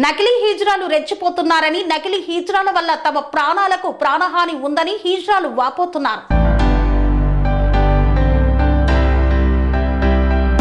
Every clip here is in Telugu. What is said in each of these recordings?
నకిలీ హిజ్రాలు రెచ్చిపోతున్నారని, నకిలీ హిజ్రాల వల్ల తమ ప్రాణాలకు ప్రాణహాని ఉందని హిజ్రాలు వాపోతున్నారు.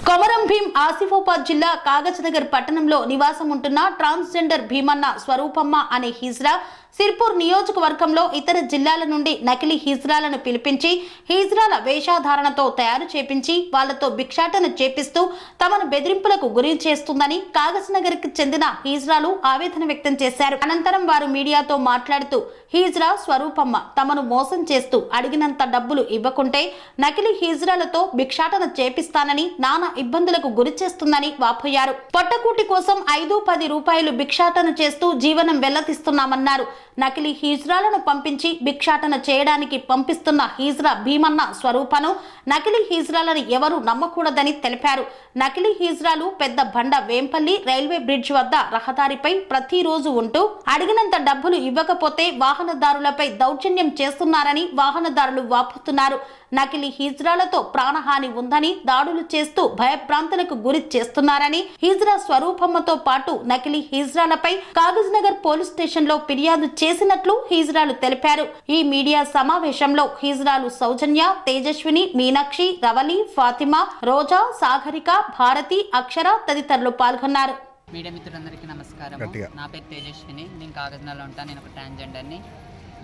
కొమరం భీం ఆసిఫాబాద్ జిల్లా కాగజ్నగర్ పట్టణంలో నివాసం ఉంటున్న ట్రాన్స్జెండర్ భీమన్న స్వరూపమ్మ అనే హిజ్రా సిర్పూర్ నియోజకవర్గంలో ఇతర జిల్లాల నుండి నకిలీ హిజ్రాలను పిలిపించి హిజ్రాల వేషధారణతో తయారు చేపించి వాళ్లతో భిక్షాటన చేపిస్తూ తమను బెదిరింపులకు గురి చేస్తుందని కాగజ్నగర్ కి చెందిన హిజ్రాలు ఆవేదన వ్యక్తం చేశారు. అనంతరం వారు మీడియాతో మాట్లాడుతూ హిజ్రా స్వరూపమ్మ తమను మోసం చేస్తూ అడిగినంత డబ్బులు ఇవ్వకుంటే నకిలీ హిజ్రాలతో భిక్షాటన చేపిస్తానని, నానా ఇబ్బందులకు గురి చేస్తుందని వాపోయారు. పొట్టకూటి కోసం 5-10 రూపాయలు భిక్షాటన చేస్తూ జీవనం వెల్లతిస్తున్నామన్నారు. నకిలీ హిజ్రాలను పంపించి భిక్షాటన చేయడానికి పంపిస్తున్న హిజ్రా భీమన్న స్వరూపను నకిలీ హిజ్రాలను ఎవరూ నమ్మకూడదని తెలిపారు. నకిలీ హిజ్రాలు పెద్ద బండ వేంపల్లి రైల్వే బ్రిడ్జ్ వద్ద రహదారిపై ప్రతిరోజు ఉంటూ అడిగినంత డబ్బులు ఇవ్వకపోతే వాహనదారులపై దౌర్జన్యం చేస్తున్నారని వాహనదారులు వాపోతున్నారు. నకిలీ హిజ్రాలతో ప్రాణహాని ఉందని, దాడులు చేస్తూ భయభ్రాంతులకు గురి చేస్తున్నారని హిజ్రా స్వరూపమ్మతో పాటు నకిలీ హిజ్రాలపై కాగజ్నగర్ పోలీస్ స్టేషన్ లో ఫిర్యాదు చేసినట్లు హిజ్రాలు తెలిపారు. ఈ మీడియా సమావేశంలో హిజ్రాలు సౌజన్య, తేజస్విని, మీనాక్షి, రవలి, ఫాతిమా, రోజా, సాగరిక, భారతి, అక్షర తదితరులు పాల్గొన్నారు. మీడియా మిత్రులందరికీ నమస్కారం. నా పేరు తేజస్విని. నేను కాగజ్నగర్లో ఉంటాను. నేను ఒక ట్రాన్స్జెండర్ని.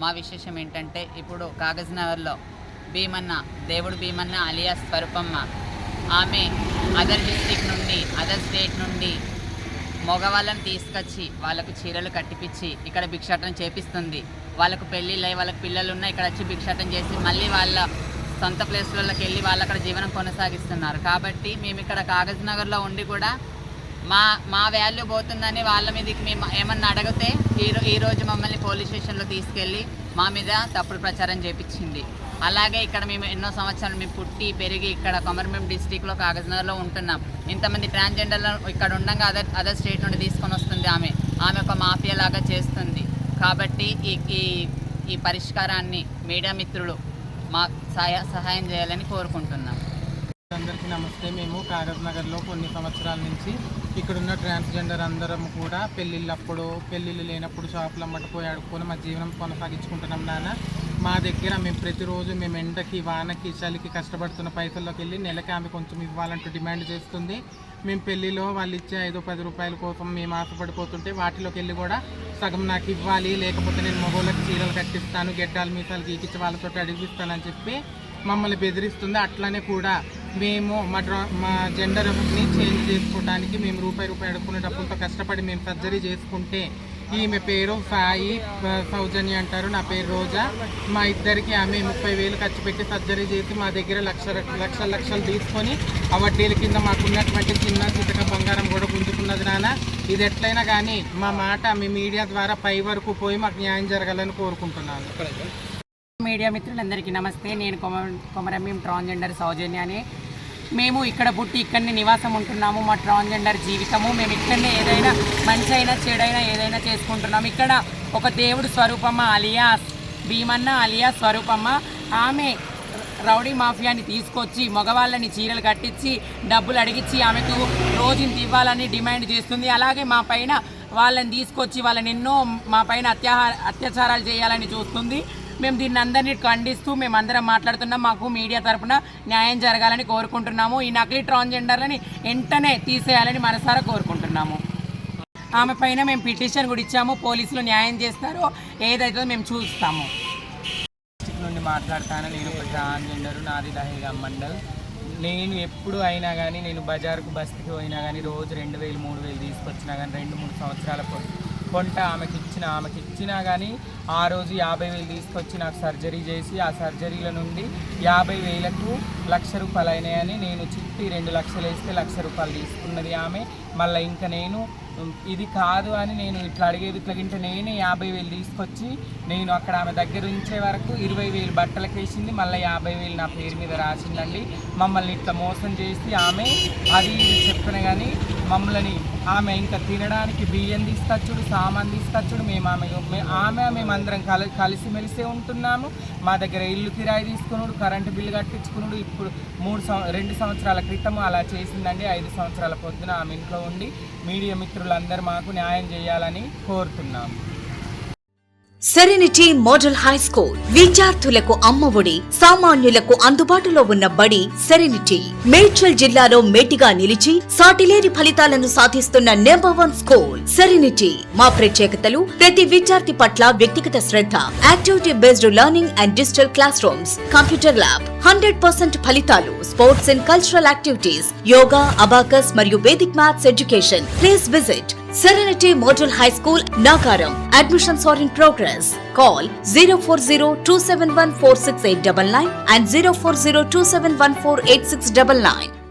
మా విశేషం ఏంటంటే, ఇప్పుడు కాగజ్నగర్లో భీమన్న, దేవుడు భీమన్న అలియాస్ స్వరూపమ్మ, ఆమె అదర్ డిస్ట్రిక్ట్ నుండి, అదర్ స్టేట్ నుండి మగవాళ్ళని తీసుకొచ్చి వాళ్ళకు చీరలు కట్టిపించి ఇక్కడ భిక్షాటన చేపిస్తుంది. వాళ్ళకు పెళ్ళిళ్ళు అయ్యి వాళ్ళకి పిల్లలు ఉన్నాయి, ఇక్కడ వచ్చి భిక్షాటన చేసి మళ్ళీ వాళ్ళ సొంత ప్లేస్లలోకి వెళ్ళి వాళ్ళు అక్కడ జీవనం కొనసాగిస్తున్నారు. కాబట్టి మేము ఇక్కడ కాగజ్నగర్లో ఉండి కూడా మా వాల్యూ పోతుందని వాళ్ళ మీదకి మేము ఏమన్నా అడిగితే ఈరోజు మమ్మల్ని పోలీస్ స్టేషన్లో తీసుకెళ్ళి మా మీద తప్పుడు ప్రచారం చేపించింది. అలాగే ఇక్కడ మేము ఎన్నో సంవత్సరాలు మేము పుట్టి పెరిగి ఇక్కడ కొమరంభీం డిస్టిక్లో కాగజ్నగర్లో ఉంటున్నాం. ఇంతమంది ట్రాన్స్జెండర్లు ఇక్కడ ఉండగా అదర్ స్టేట్ నుండి తీసుకొని వస్తుంది. ఆమె ఒక మాఫియా లాగా చేస్తుంది. కాబట్టి ఈ పరిష్కారాన్ని మీడియా మిత్రులు మా సహాయం చేయాలని కోరుకుంటున్నాం. అందరికీ నమస్తే. మేము కాగజ్నగర్లో కొన్ని సంవత్సరాల నుంచి ఇక్కడున్న ట్రాన్స్జెండర్ అందరం కూడా పెళ్ళిళ్ళు లేనప్పుడు షాపులు అమ్మటిపోయి ఆడుకొని మా జీవనం కొనసాగించుకుంటున్నాం. మా దగ్గర మేము ప్రతిరోజు మేము ఎండకి, వానకి, చలికి కష్టపడుతున్న పైసల్లోకి వెళ్ళి నెలకి ఆమె కొంచెం ఇవ్వాలంటూ డిమాండ్ చేస్తుంది. మేము పెళ్ళిలో వాళ్ళు ఇచ్చే 5-10 రూపాయల కోసం మేము ఆశపడిపోతుంటే వాటిలోకి వెళ్ళి కూడా సగం నాకు ఇవ్వాలి, లేకపోతే నేను మగోళ్ళకి చీరలు కట్టిస్తాను, గెడ్డాలు మీసాలు గీకిచ్చి వాళ్ళతో అడిగిస్తానని చెప్పి మమ్మల్ని బెదిరిస్తుంది. అట్లనే కూడా మేము మా జెండర్ని చేంజ్ చేసుకోవడానికి మేము రూపాయి అడుక్కునే డబ్బులతో కష్టపడి మేము సర్జరీ చేసుకుంటే, ఈమె పేరు సాయి, సౌజన్య అంటారు, నా పేరు రోజా. మా ఇద్దరికి ఆమె 30,000 ఖర్చు పెట్టి సర్జరీ చేసి మా దగ్గర లక్షలు తీసుకొని ఆ వడ్డీల కింద మాకున్నటువంటి చిన్న చితక బంగారం కూడా గుంజుకున్నది. ఇది ఎట్లయినా కానీ మా మాట మీ మీడియా ద్వారా పై వరకు పోయి మాకు న్యాయం జరగాలని కోరుకుంటున్నాను. మీడియా మిత్రులందరికీ నమస్తే. నేను కొమరంభీం ట్రాన్స్జెండర్ సౌజన్యాన్ని. మేము ఇక్కడ పుట్టి ఇక్కడనే నివాసం ఉంటున్నాము. మా ట్రాన్స్జెండర్ జీవితము మేము ఇక్కడనే ఏదైనా మంచి అయినా చెడైనా ఏదైనా చేసుకుంటున్నాము. ఇక్కడ ఒక దేవుడు స్వరూపమ్మ అలియాస్ భీమన్న అలియాస్ స్వరూపమ్మ, ఆమె రౌడీ మాఫియాని తీసుకొచ్చి మగవాళ్ళని చీరలు కట్టించి డబ్బులు అడిగించి ఆమెకు రోజుని ఇవ్వాలని డిమాండ్ చేస్తుంది. అలాగే మా పైన వాళ్ళని తీసుకొచ్చి వాళ్ళని ఎన్నో మా పైన అత్యాచారాలు చేయాలని చూస్తుంది. మేము దీన్ని అందరినీ ఖండిస్తూ మేమందరం మాట్లాడుతున్నాం. మాకు మీడియా తరఫున న్యాయం జరగాలని కోరుకుంటున్నాము. ఈ నకిలీ ట్రాన్స్జెండర్లని వెంటనే తీసేయాలని మనసారా కోరుకుంటున్నాము. ఆమె పైన మేము పిటిషన్ కూడా ఇచ్చాము. పోలీసులు న్యాయం చేస్తారో ఏదైతే మేము చూస్తాము. డిస్ట్రిక్ట్ నుండి మాట్లాడతాను. నేను ఒక ట్రాన్స్జెండర్, నాది దహేగాం మండల్. నేను ఎప్పుడు అయినా కానీ నేను బజార్కు బస్తికి పోయినా కానీ రోజు 2,000 3,000 తీసుకొచ్చినా కానీ 2-3 సంవత్సరాల కొంట ఆమెకి ఇచ్చినా కానీ ఆ రోజు 50,000 తీసుకొచ్చి నాకు సర్జరీ చేసి ఆ సర్జరీల నుండి 50,000కు ₹1,00,000 అయినాయని నేను చిట్టి 2 లక్షలు వేస్తే ₹1,00,000 తీసుకున్నది ఆమె. మళ్ళీ ఇంకా నేను ఇది కాదు అని నేను ఇట్లా అడిగేది ఇట్లాగింటే నేనే 50,000 తీసుకొచ్చి నేను అక్కడ ఆమె దగ్గర ఉంచే వరకు 20,000 బట్టలకు వేసింది. మళ్ళీ 50,000 నా పేరు మీద రాసిందండి. మమ్మల్ని ఇట్లా మోసం చేసి ఆమె అది ఇది చెప్పిన కానీ మమ్మల్ని ఆమె ఇంకా తినడానికి బియ్యం తీసుకొచ్చుడు, సామాన్ తీసుకొచ్చుడు, మేమందరం కలిసిమెలిసే ఉంటున్నాము. మా దగ్గర ఇల్లు కిరాయి తీసుకున్నాడు, కరెంటు బిల్లు కట్టించుకున్నాడు. ఇప్పుడు 2 సంవత్సరాల క్రితం అలా చేసిందండి. 5 సంవత్సరాల పొద్దున ఆమె ఇంట్లో ఉండి మీడియా మిత్రులందరూ మాకు న్యాయం చేయాలని కోరుతున్నాము. సెరెనిటీ మోడల్ హై స్కూల్ విద్యార్థులకు అమ్మఒడి, సామాన్యులకు అందుబాటులో ఉన్న బడి సెరెనిటీ. మేడ్చల్ జిల్లాలో మేటిగా నిలిచి సాటిలేని ఫలితాలను సాధిస్తున్న నెంబర్ 1 స్కూల్ సెరెనిటీ. మా ప్రత్యేకతలు ప్రతి విద్యార్థి పట్ల వ్యక్తిగత శ్రద్ధ, activity based learning and digital classrooms, computer lab, 100% ఫలితాలు, sports and cultural activities, yoga, abacus మరియు Vedic maths education. Please visit Serenity Model High School, Nagaram. Admissions are in progress. Call 040-271-46899 and 040-271-48699.